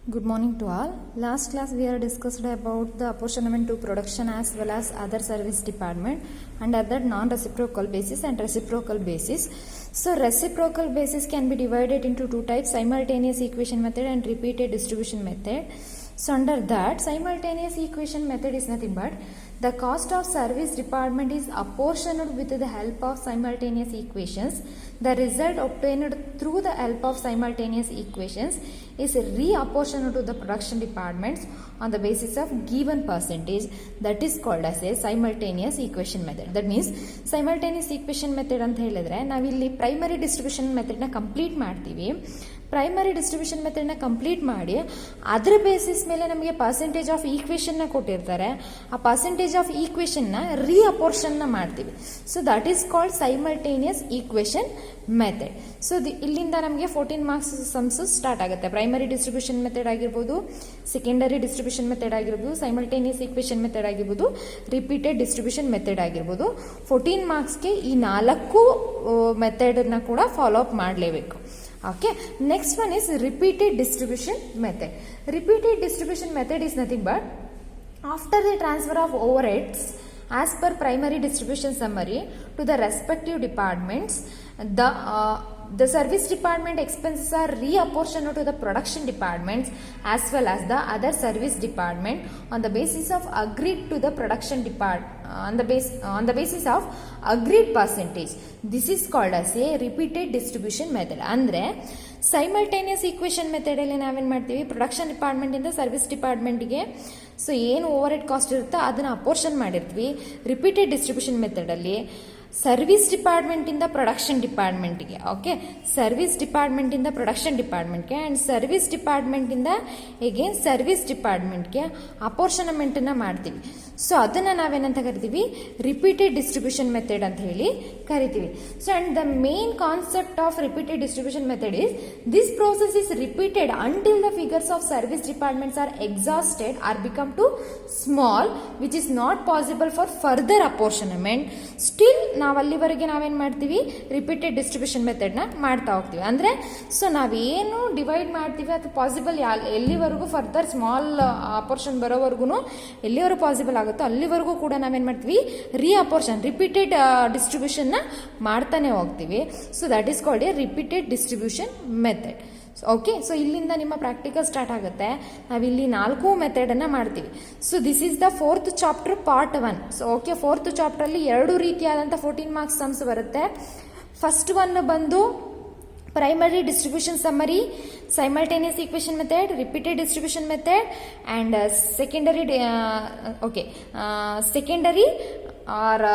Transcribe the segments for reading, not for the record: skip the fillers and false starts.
Good morning to all. Last class we have discussed about the apportionment to production as well as other service department under that non-reciprocal basis and reciprocal basis. So reciprocal basis can be divided into two types, simultaneous equation method and repeated distribution method. So under that simultaneous equation method is nothing but the cost of service department is apportioned with the help of simultaneous equations. The result obtained through the help of simultaneous equations is reapportioned to the production departments on the basis of given percentage. That is called as a simultaneous equation method. That means simultaneous equation method ಅಂತ ಹೇಳಿದ್ರೆ ನಾವಿಲ್ಲಿ primary distribution ಮೆಥಡ್ನ complete ಮಾಡ್ತೀವಿ. Primary distribution ಮೆಥಡ್ನ complete ಮಾಡಿ ಅದರ basis ಮೇಲೆ ನಮಗೆ percentage of ಈಕ್ವೇಷನ್ನ ಕೊಟ್ಟಿರ್ತಾರೆ. ಆ ಪರ್ಸೆಂಟೇಜ್ ಆಫ್ ಈಕ್ವೇಷನ್ನ ರೀಅಪೋರ್ಷನ್ನ ಮಾಡ್ತೀವಿ. So that is called simultaneous equation method. So ಇಲ್ಲಿಂದ ನಮಗೆ 14 ಮಾರ್ಕ್ಸ್ ಸಮ್ಸ್ ಸ್ಟಾರ್ಟ್ ಆಗುತ್ತೆ. ಪ್ರೈಮರಿ ಡಿಸ್ಟ್ರಿಬ್ಯೂಷನ್ ಮೆಥಡ್ ಆಗಿರ್ಬೋದು, ಸೆಕೆಂಡರಿ ಡಿಸ್ಟ್ರಿಬ್ಯೂಷನ್ ಮೆಥಡ್ ಆಗಿರ್ಬೋದು, ಸೈಮಲ್ಟೇನಿಯಸ್ ಈಕ್ವೇಷನ್ ಮೆಥಡ್ ಆಗಿರ್ಬೋದು, ರಿಪೀಟೆಡ್ ಡಿಸ್ಟ್ರಿಬ್ಯೂಷನ್ ಮೆಥಡ್ ಆಗಿರ್ಬೋದು. 14 ಮಾರ್ಕ್ಸ್ಗೆ ಈ 4 ಮೆಥಡನ್ನ ಕೂಡ ಫಾಲೋ ಅಪ್ ಮಾಡಲೇಬೇಕು. Okay, next one is repeated distribution method. Repeated distribution method is nothing but after the transfer of overheads as per primary distribution summary to the respective departments, the service department expenses are reapportioned to the production departments as well as the other service department on the basis of agreed to the production department on the basis of agreed percentage. This is called as a repeated distribution method. ಅಂದ್ರೆ simultaneous equation method ಅಲ್ಲಿ ನಾವೇನ್ ಮಾಡ್ತೀವಿ, production department ಇಂದ service ಡಿಪಾರ್ಟ್ಮೆಂಟ್ಗೆ so ಏನು over head cost ಇರುತ್ತೋ ಅದನ್ನ ಅಪೋರ್ಷನ್ ಮಾಡಿರ್ತೀವಿ. Repeated distribution method ಅಲ್ಲಿ ಸರ್ವಿಸ್ ಡಿಪಾರ್ಟ್ಮೆಂಟ್ ಇಂದ ಪ್ರೊಡಕ್ಷನ್ ಡಿಪಾರ್ಟ್ಮೆಂಟ್ಗೆ, ಓಕೆ, ಸರ್ವಿಸ್ ಡಿಪಾರ್ಟ್ಮೆಂಟ್ ಇಂದ ಪ್ರೊಡಕ್ಷನ್ ಡಿಪಾರ್ಟ್ಮೆಂಟ್ಗೆ ಅಂಡ್ ಸರ್ವಿಸ್ ಡಿಪಾರ್ಟ್ಮೆಂಟ್ ಇಂದ ಎಗೇನ್ ಸರ್ವಿಸ್ ಡಿಪಾರ್ಟ್ಮೆಂಟ್ಗೆ ಅಪೋರ್ಷನ್ಮೆಂಟ್ ಅನ್ನ ಮಾಡ್ತೀವಿ. ಸೊ ಅದನ್ನ ನಾವೇನಂತ ಕರಿತೀವಿ, ರಿಪೀಟೆಡ್ ಡಿಸ್ಟ್ರಿಬ್ಯೂಷನ್ ಮೆಥಡ್ ಅಂತ ಹೇಳಿ ಕರಿತೀವಿ. So and the main concept of repeated distribution method is this process is repeated until the figures of service departments are exhausted or become too small which is not possible for further apportionment. Still ನಾವು ಅಲ್ಲಿವರೆಗೆ ನಾವೇನ್ ಮಾಡ್ತೀವಿ, repeated distribution ಮೆಥಡ್ನ ಮಾಡ್ತಾ ಹೋಗ್ತೀವಿ. ಅಂದ್ರೆ so ನಾವೇನು divide ಮಾಡ್ತೀವಿ ಅದು ಪಾಸಿಬಲ್ ಎಲ್ಲಿವರೆಗೂ ಫರ್ದರ್ ಸ್ಮಾಲ್ ಅಪೋರ್ಷನ್ ಬರೋವರೆಗೂ ಎಲ್ಲಿವರೆಗೂ ಪಾಸಿಬಲ್ ಆಗುತ್ತೋ ಅಲ್ಲಿವರೆಗೂ ಕೂಡ ನಾವೇನ್ ಮಾಡ್ತೀವಿ, ರೀಅಪೋರ್ಷನ್ ರಿಪೀಟೆಡ್ ಡಿಸ್ಟ್ರಿಬ್ಯೂಷನ್ ನ ಮಾಡ್ತಾನೆ ಹೋಗ್ತೀವಿ. So that is called A repeated distribution method. Okay, so ಇಲ್ಲಿಂದ ನಿಮ್ಮ ಪ್ರಾಕ್ಟಿಕಲ್ ಸ್ಟಾರ್ಟ್ ಆಗುತ್ತೆ. ನಾವಿಲ್ಲಿ 4 ಮೆಥಡ್ ಅನ್ನ ಮಾಡ್ತೀವಿ. So this is the 4th chapter part 1. So okay, 4th chapter ಅಲ್ಲಿ 2 ರೀತಿಯಾದಂಥ 14 ಮಾರ್ಕ್ಸ್ ಸಮ್ಸ್ ಬರುತ್ತೆ. ಫಸ್ಟ್ ಒನ್ ಬಂದು primary distribution summary, simultaneous equation method, repeated distribution method and secondary secondary or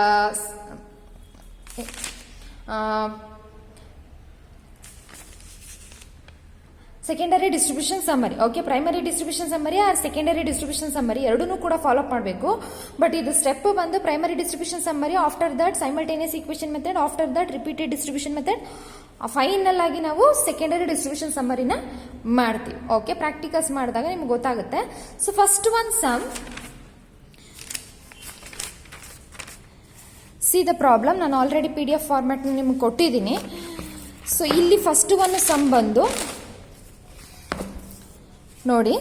secondary distribution summary. Okay, primary distribution summary or secondary distribution summary ಎರಡನ್ನೂ ಕೂಡ follow up ಮಾಡಬೇಕು. But ಇದು step ಬಂದು primary distribution summary, after that simultaneous equation method, after that repeated distribution method, final ಆಗಿ ನಾವು secondary distribution ಸಮ್ಮರಿನ ಮಾಡ್ತೀವಿ. Okay, practicals ಮಾಡಿದಾಗ ನಿಮ್ಗೆ ಗೊತ್ತಾಗುತ್ತೆ. So first one sum, see the problem. ನಾನು ಆಲ್ರೆಡಿ PDF ಫಾರ್ಮ್ಯಾಟ್ ನಿಮ್ಗೆ ಕೊಟ್ಟಿದ್ದೀನಿ. ಸೊ ಇಲ್ಲಿ ಫಸ್ಟ್ ಒನ್ ಸಮ್ ಬಂದು ನೋಡಿ.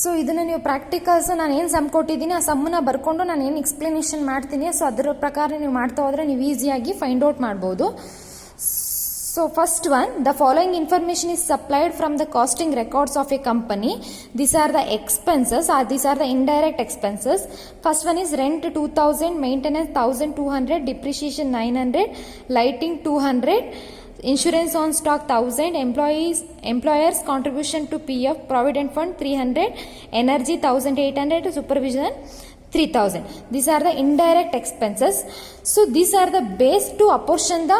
ಸೊ ಇದನ್ನು ನೀವು ಪ್ರಾಕ್ಟಿಕಲ್ಸ್ ನಾನು ಏನು ಸಮ್ ಕೊಟ್ಟಿದ್ದೀನಿ ಆ ಸಮ್ಮನ್ನ ಬರ್ಕೊಂಡು ನಾನು ಏನು ಎಕ್ಸ್ಪ್ಲನೇಷನ್ ಮಾಡ್ತೀನಿ. ಸೊ ಅದರ ಪ್ರಕಾರ ನೀವು ಮಾಡ್ತಾ ಹೋದರೆ ನೀವು ಈಸಿಯಾಗಿ ಫೈಂಡ್ ಔಟ್ ಮಾಡ್ಬೋದು. So first one, the following information is supplied from the costing records of a company. These are the expenses or these are the indirect expenses. First one is rent 2000, maintenance 1200, depreciation 900, lighting 200, insurance on stock 1000, employers contribution to PF provident fund 300, energy 1800, supervision 3000. These are the indirect expenses. So these are the base to apportion the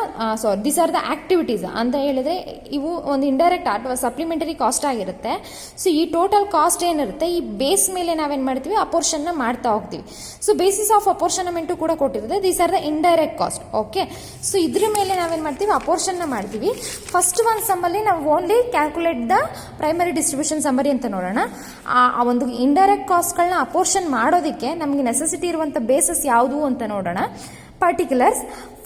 these are the activities ಅಂತ ಹೇಳಿದ್ರೆ ಇವು ಒಂದು indirect ಅಥವಾ supplementary cost ಆಗಿರುತ್ತೆ. So ಈ total cost ಏನಿರುತ್ತೆ ಈ base ಮೇಲೆ ನಾವೇನ್ ಮಾಡ್ತೀವಿ, ಅಪೋರ್ಷನ್ ಮಾಡ್ತಾ ಹೋಗ್ತೀವಿ. ಸೊ ಬೇಸಿಸ್ ಆಫ್ ಅಪೋರ್ಷನ್ಮೆಂಟ್ ಕೂಡ ಕೊಟ್ಟಿರುತ್ತೆ. These are the indirect cost. Okay, so ಇದ್ರ ಮೇಲೆ ನಾವೇನ್ ಮಾಡ್ತೀವಿ, ಅಪೋರ್ಷನ್ ಮಾಡ್ತೀವಿ. ಫಸ್ಟ್ ಒನ್ ಸಮ್ ಅಲ್ಲಿ ನಾವು only calculate the primary distribution summary ಅಂತ ನೋಡೋಣ. ಆ ಒಂದು ಇಂಡೈರೆಕ್ಟ್ ಕಾಸ್ಟ್ಗಳನ್ನ ಅಪೋರ್ಷನ್ ಮಾಡೋದಕ್ಕೆ ನಮಗೆ ನೆಸೆಸಿಟಿ ಇರುವಂತ ಬೇಸಸ್ ಯಾವುದು ಅಂತ ನೋಡೋಣ. Particulars,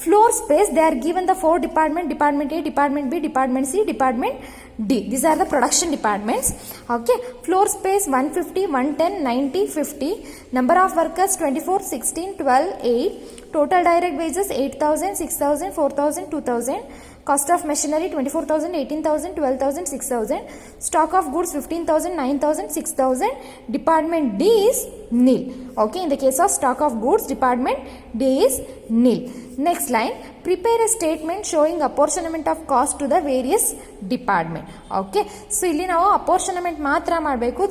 floor space, they are given the 4 department, department A, department B, department C, department D. These are the production departments. Okay. Floor space 150, 110, 90, 50. Number of workers 24, 16, 12, 8. Total direct wages 8,000, 6,000, 4,000, 2,000. Cost of machinery 24,000, 18,000, 12,000, 6,000. Stock of goods 15,000, 9,000, 6,000. Department D is nil. Okay, in the case of stock of goods, department D is nil. Next line, prepare a statement showing apportionment of cost to the various department. Okay, so ಇಲ್ಲಿ ನಾವು apportionment ಮಾತ್ರ ಮಾಡಬೇಕು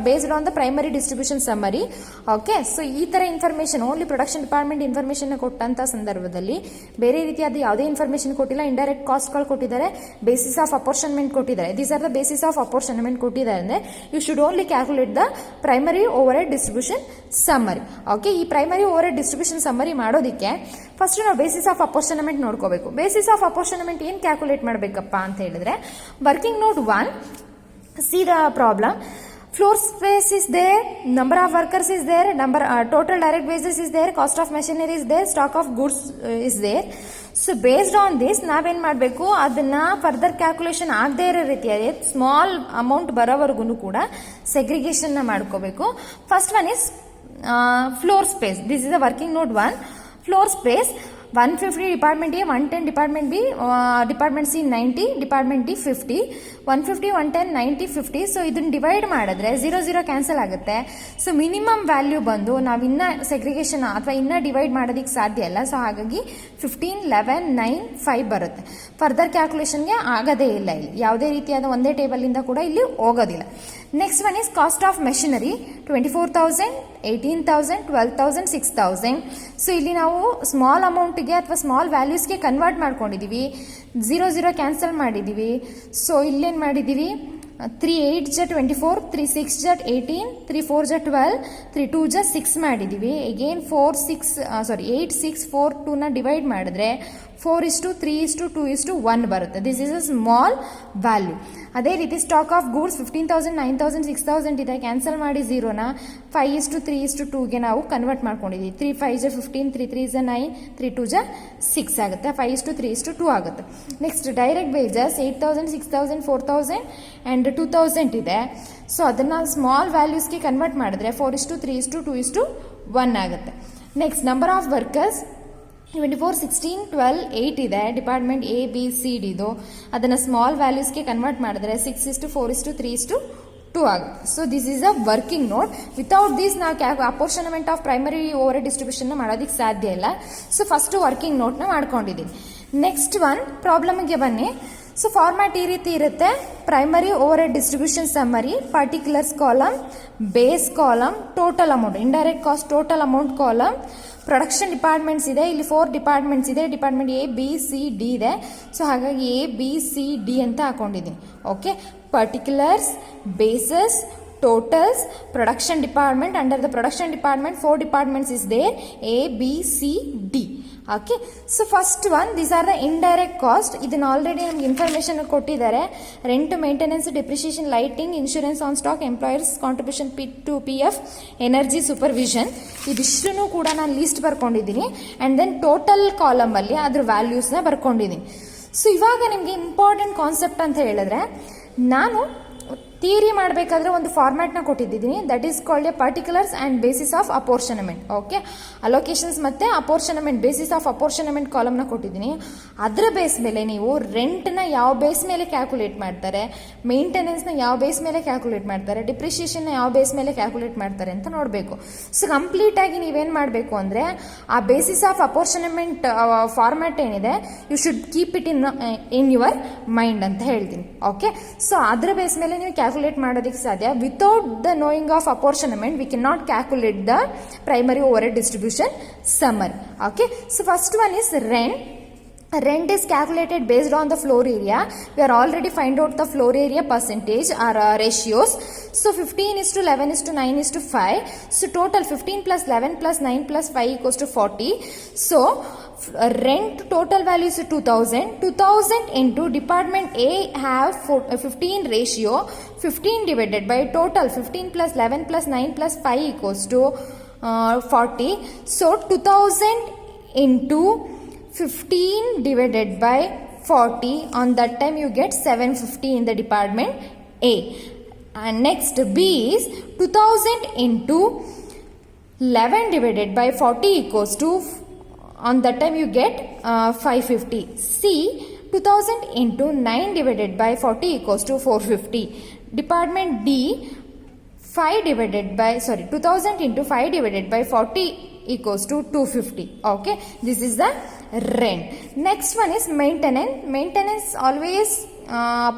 based on the primary distribution summary. Okay, so ಈ ತರ information only production department information ಕೊಟ್ಟಂತ ಸಂದರ್ಭದಲ್ಲಿ ಬೇರೆ ರೀತಿಯಾದ ಯಾವುದೇ ಇನ್ಫಾರ್ಮೇಶನ್ ಕೊಟ್ಟಿಲ್ಲ, ಇಂಡೈರೆಕ್ಟ್ ಕಾಸ್ಟ್ಗಳು ಕೊಟ್ಟಿದ್ದಾರೆ, ಬೇಸಿಸ್ ಆಫ್ ಅಪೋರ್ಷನ್ಮೆಂಟ್ ಕೊಟ್ಟಿದ್ದಾರೆ. These are the basis of apportionment ಕೊಟ್ಟಿದ್ದಾರೆ ಅಂದ್ರೆ you should only calculate the primary overhead distribution summary. Okay, ಈ primary overhead distribution summary ಮಾಡೋದಕ್ಕೆ ಫಸ್ಟ್ ನಾವು ಬೇಸಿಸ್ ಆಫ್ ಅಪೋರ್ಷನ್ಮೆಂಟ್ ನೋಡ್ಕೋಬೇಕು. ಬೇಸಿಸ್ ಆಫ್ ಅಪೋರ್ಷನ್ಮೆಂಟ್ ಏನು calculate ಮಾಡಬೇಕಪ್ಪ ಅಂತ ಹೇಳಿದ್ರೆ working note 1, see the problem. Floor space is there, number of workers is there, total direct wages is there, cost of machinery is there, stock of goods is there. So based on this ನಾವೇನ್ ಮಾಡಬೇಕು, ಅದನ್ನ further calculation ಆಗದೇ ಇರೋ ರೀತಿಯಾಗಿ small amount ಬರೋವರೆಗೂ ಕೂಡ segregation ಮಾಡ್ಕೋಬೇಕು. First one is floor space. This is a working note 1. Floor space 150 department A, 110 department B, department C 90, department D 50, 150, 110, 90, 50. So ಇದನ್ನ ಡಿವೈಡ್ ಮಾಡಿದ್ರೆ 0 ಕ್ಯಾನ್ಸಲ್ ಆಗುತ್ತೆ. ಸೊ ಮಿನಿಮಮ್ ವ್ಯಾಲ್ಯೂ ಬಂದು ನಾವು ಇನ್ನ ಸೆಗ್ರಿಗೇಷನ್ ಅಥವಾ ಇನ್ನ ಡಿವೈಡ್ ಮಾಡೋದಕ್ಕೆ ಸಾಧ್ಯ ಇಲ್ಲ. ಸೊ ಹಾಗಾಗಿ 15, 11, 9, 5 ಬರುತ್ತೆ. ಫರ್ದರ್ ಕ್ಯಾಲ್ಕುಲೇಷನ್ಗೆ ಆಗೋದೇ ಇಲ್ಲ, ಇಲ್ಲಿ ಯಾವುದೇ ರೀತಿಯಾದ ಒಂದೇ ಟೇಬಲ್ ಇಂದ ಕೂಡ ಇಲ್ಲಿ ಹೋಗೋದಿಲ್ಲ. Next one is cost of machinery 24,000, 18,000, 12,000, 6,000. So ಇಲ್ಲಿ ನಾವು ಸ್ಮಾಲ್ ಅಮೌಂಟ್ಗೆ ಅಥವಾ ಸ್ಮಾಲ್ ವ್ಯಾಲ್ಯೂಸ್ಗೆ ಕನ್ವರ್ಟ್ ಮಾಡ್ಕೊಂಡಿದೀವಿ, 0 ಕ್ಯಾನ್ಸಲ್ ಮಾಡಿದೀವಿ. ಸೊ ಇಲ್ಲೇನು ಮಾಡಿದೀವಿ, 3 8 ಜ 24, 3 6 ಜ 18, 3 4 ಜ 12, 3 2 ಜ 6 ಮಾಡಿದೀವಿ. ಅಗೇನ್ 8 6 4 2 ನ ಡಿವೈಡ್ ಮಾಡಿದ್ರೆ 4:3:2:1 ಬರುತ್ತೆ. This is a small value. ಅದೇ ರೀತಿ ಸ್ಟಾಕ್ ಆಫ್ ಗೂಡ್ಸ್ 15,000, 9,000, 6,000 ಇದೆ. ಕ್ಯಾನ್ಸಲ್ ಮಾಡಿ 0ನ 5:3:2ಗೆ ನಾವು ಕನ್ವರ್ಟ್ ಮಾಡ್ಕೊಂಡಿದ್ದೀವಿ. 3 5 ಜ 15, 3 3 ಜ 9, 3 2 ಜ 6 ಆಗುತ್ತೆ. 5:3:2 ಆಗುತ್ತೆ. ನೆಕ್ಸ್ಟ್ ಡೈರೆಕ್ಟ್ ವೇಜಸ್ 8,000, 6,000, 4,000 ಅಂಡ್ 2,000 ಇದೆ. ಸೊ ಅದನ್ನ ಸ್ಮಾಲ್ ವ್ಯಾಲ್ಯೂಸ್ಗೆ ಕನ್ವರ್ಟ್ ಮಾಡಿದ್ರೆ 4:3:2:1 ಆಗುತ್ತೆ. ನೆಕ್ಸ್ಟ್ ನಂಬರ್ ಆಫ್ ವರ್ಕರ್ಸ್ 24, 16, 12, 8 ಇದೆ. Department A B C D ಇದು. ಅದನ್ನು ಸ್ಮಾಲ್ ವ್ಯಾಲ್ಯೂಸ್ಗೆ ಕನ್ವರ್ಟ್ ಮಾಡಿದ್ರೆ 6:4:3:2 ಆಗುತ್ತೆ. So this is a working note. Without this ನಾವು apportionment of primary over distribution ಮಾಡೋದಕ್ಕೆ ಸಾಧ್ಯ ಇಲ್ಲ. ಸೊ ಫಸ್ಟ್ ವರ್ಕಿಂಗ್ ನೋಟ್ನ ಮಾಡ್ಕೊಂಡಿದ್ದೀನಿ. ನೆಕ್ಸ್ಟ್ ಒನ್ ಪ್ರಾಬ್ಲಮ್ಗೆ ಬನ್ನಿ. ಸೊ ಫಾರ್ಮ್ಯಾಟ್ ಈ ರೀತಿ ಇರುತ್ತೆ. Primary overhead distribution summary, particulars column, base column, total amount, indirect cost total amount column, production departments ಇದೆ. ಇಲ್ಲಿ 4 ಡಿಪಾರ್ಟ್ಮೆಂಟ್ಸ್ ಇದೆ. Department A B C D ಇದೆ. So ಹಾಗಾಗಿ ಎ ಬಿ ಸಿ ಡಿ ಅಂತ ಹಾಕೊಂಡಿದ್ದೀನಿ. Okay, particulars, basis, totals, production department. Under the production department 4 departments is there, A, B, C, D. Okay, so first one, these are the indirect cost. ಇದನ್ನ already ನಮ್ಗೆ information ಕೊಟ್ಟಿದ್ದಾರೆ. Rent, maintenance, depreciation, lighting, insurance on stock, employers contribution to PF, energy supervision. ಇದಿಷ್ಟನ್ನು ಕೂಡ ನಾನು list ಬರ್ಕೊಂಡಿದ್ದೀನಿ. And then total column ಅಲ್ಲಿ ಅದ್ರ ವ್ಯಾಲ್ಯೂಸ್ನ ಬರ್ಕೊಂಡಿದ್ದೀನಿ. So ಇವಾಗ ನಿಮಗೆ ಇಂಪಾರ್ಟೆಂಟ್ ಕಾನ್ಸೆಪ್ಟ್ ಅಂತ ಹೇಳಿದ್ರೆ, ನಾನು ಥಿಯರಿ ಮಾಡಬೇಕಾದ್ರೆ ಒಂದು ಫಾರ್ಮ್ಯಾಟ್ನ ಕೊಟ್ಟಿದ್ದೀನಿ. That is called a particulars and basis of apportionment. Okay, allocations ಮತ್ತು ಅಪೋರ್ಷನಮೆಂಟ್, ಬೇಸಿಸ್ ಆಫ್ ಅಪೋರ್ಷನಮೆಂಟ್ ಕಾಲಮ್ನ ಕೊಟ್ಟಿದ್ದೀನಿ. ಅದರ ಬೇಸ್ ಮೇಲೆ ನೀವು ರೆಂಟ್ನ ಯಾವ ಬೇಸ್ ಮೇಲೆ ಕ್ಯಾಲ್ಕುಲೇಟ್ ಮಾಡ್ತಾರೆ, ಮೇಂಟೆನೆನ್ಸ್ನ ಯಾವ ಬೇಸ್ ಮೇಲೆ ಕ್ಯಾಲ್ಕುಲೇಟ್ ಮಾಡ್ತಾರೆ, ಡಿಪ್ರಿಷಿಯೇಷನ್ನ ಯಾವ ಬೇಸ್ ಮೇಲೆ ಕ್ಯಾಲ್ಕುಲೇಟ್ ಮಾಡ್ತಾರೆ ಅಂತ ನೋಡಬೇಕು. ಸೊ ಕಂಪ್ಲೀಟಾಗಿ ನೀವೇನು ಮಾಡಬೇಕು ಅಂದರೆ, ಆ ಬೇಸಿಸ್ ಆಫ್ ಅಪೋರ್ಷನಮೆಂಟ್ ಫಾರ್ಮ್ಯಾಟ್ ಏನಿದೆ, you should keep it in your mind ಅಂತ ಹೇಳ್ತೀನಿ. ಓಕೆ, ಸೊ ಅದರ ಬೇಸ್ ಮೇಲೆ ನೀವು ಕ್ಯಾಲ್ಕುಲೇಟ್ ಮಾಡೋದಕ್ಕೆ ಸಾಧ್ಯ. Without the knowing of apportionment we can not calculate the primary overhead distribution summary. Okay, so first one is rent. Rent is calculated based on the floor area. We are already find out the floor area percentage or ratios. So 15:11:9:5. So total 15 plus 11 plus 9 plus 5 equals to 40. So rent total value is 2,000. 2,000 into department A have 15 ratio. 15 divided by total 15 plus 11 plus 9 plus 5 equals to 40. So 2,000 into 15 divided by 40. On that time you get 750 in the department A. And next B is 2000 into 11 divided by 40 equals to, on that time you get 550. C, 2000 into 9 divided by 40 equals to 450. Department D, 2000 into 5 divided by 40 equals to 250. Okay, this is the rent. Next one is maintenance. Maintenance always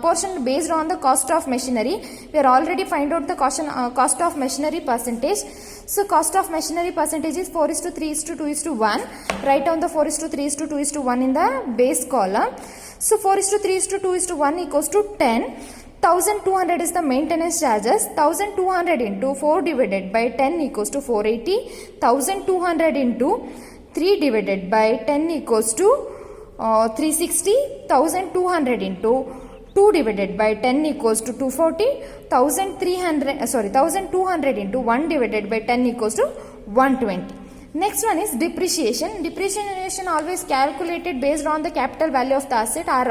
portion based on the cost of machinery. We are already find out the cost of machinery percentage. So cost of machinery percentage is 4:3:2:1. Write down the 4:3:2:1 in the base column. So 4:3:2:1 equals to 10. 1200 is the maintenance charges. 1200 into 4 divided by 10 equals to 480. 1200 into 3 divided by 10 equals to 360. 1200 into 2 divided by 10 equals to 240. 1200 into 1 divided by 10 equals to 120. Next one is depreciation. Depreciation always calculated based on the capital value of the asset or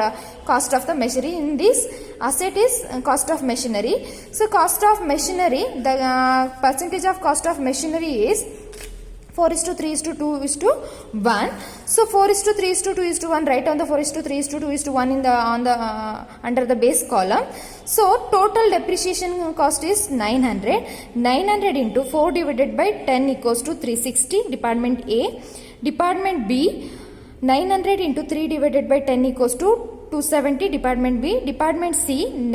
cost of the machinery. In this, asset is cost of machinery. So cost of machinery, the percentage of cost of machinery is 4:3:2:1. So 4:3:2:1, write on the 4:3:2:1 in the under the base column. So total depreciation cost is 900. 900 into 4 divided by 10 equals to 360. Department A. Department B, 900 into 3 divided by 10 equals to 270. Department B. Department C,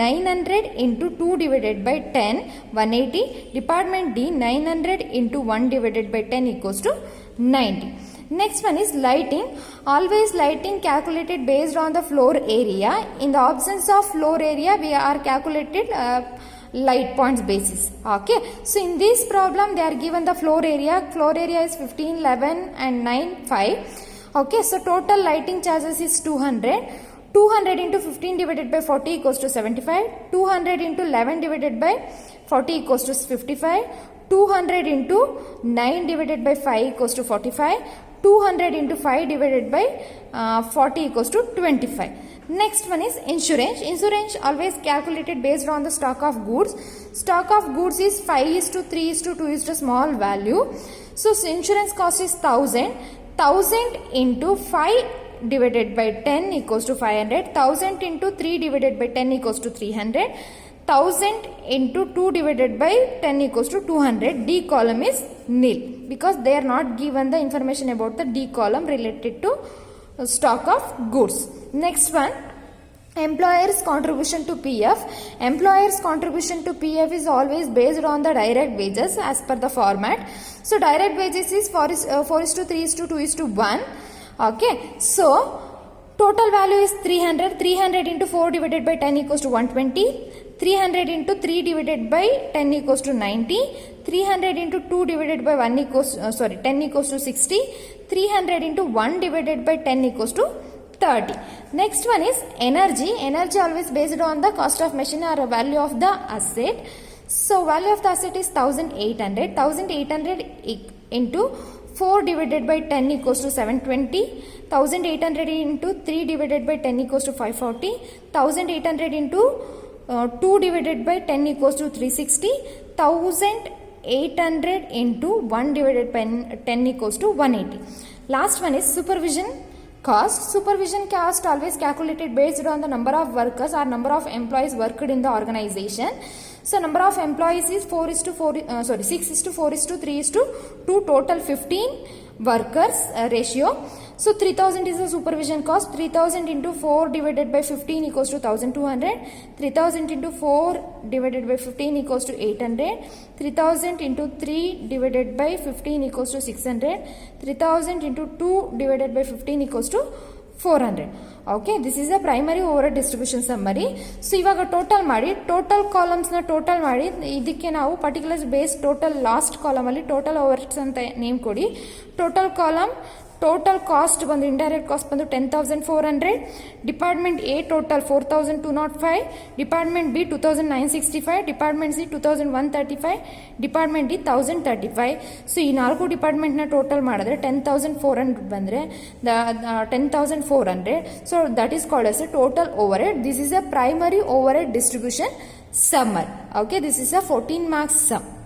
900 into 2 divided by 10, 180. Department D, 900 into 1 divided by 10 equals to 90. Next one is lighting. Always lighting calculated based on the floor area. In the absence of floor area, we are calculated light points basis. Okay. So in this problem, they are given the floor area. Floor area is 15, 11 and 9, 5. Okay. So total lighting charges is 200. 200 into 15 divided by 40 equals to 75. 200 into 11 divided by 40 equals to 55. 200 into 9 divided by 5 equals to 45. 200 into 5 divided by 40 equals to 25. Next one is insurance. Insurance always calculated based on the stock of goods. Stock of goods is 5:3:2 small value. So insurance cost is 1000. 1000 into 5 divided by 10 equals to 500. 1000 into 3 divided by 10 equals to 300. 1000 into 2 divided by 10 equals to 200. D column is nil because they are not given the information about the D column related to stock of goods. Next one, employer's contribution to PF. Employer's contribution to PF is always based on the direct wages as per the format. So direct wages is 4:3:2:1. Okay, so total value is 300. 300 into 4 divided by 10 equals to 120. 300 into 3 divided by 10 equals to 90. 300 into 2 divided by 10 equals to 60. 300 into 1 divided by 10 equals to 30. Next one is energy. Energy always based on the cost of machine or value of the asset. So value of the asset is 1800. 1800 into 4 divided by 10 equals to 720. 1800 into 3 divided by 10 equals to 540. 1800 into 2 divided by 10 equals to 360. 1800 into 1 divided by 10 equals to 180. Last one is supervision cost. Supervision cost always calculated based on the number of workers or number of employees worked in the organization. So number of employees is 6:4:3:2, total 15 workers ratio. So 3000 is the supervision cost. 3000 into 4 divided by 15 equals to 1200. 3000 into 4 divided by 15 equals to 800. 3000 into 3 divided by 15 equals to 600. 3000 into 2 divided by 15 equals to 400. Okay, this is a primary overhead distribution summary. So ಇವಾಗ total ಮಾಡಿ, total columns ನ total ಮಾಡಿ ಇದಕ್ಕೆ ನಾವು particular base total last column ಅಲ್ಲಿ total overheads ಅಂತ name ಕೊಡಿ. Total column total cost ಬಂದು ಇಂಡೈರೆಕ್ಟ್ ಕಾಸ್ಟ್ ಬಂದು 10,400, department A total 4,205, department B 2,965, department C 2,135, department D 1,035. So ಈ 4 ಡಿಪಾರ್ಟ್ಮೆಂಟ್ನ ಟೋಟಲ್ ಮಾಡಿದ್ರೆ 10,400 ಬಂದರೆ 10,400. So that is called as A total over head. This is a primary overhead distribution summary. Okay, this is a 14 marks sum.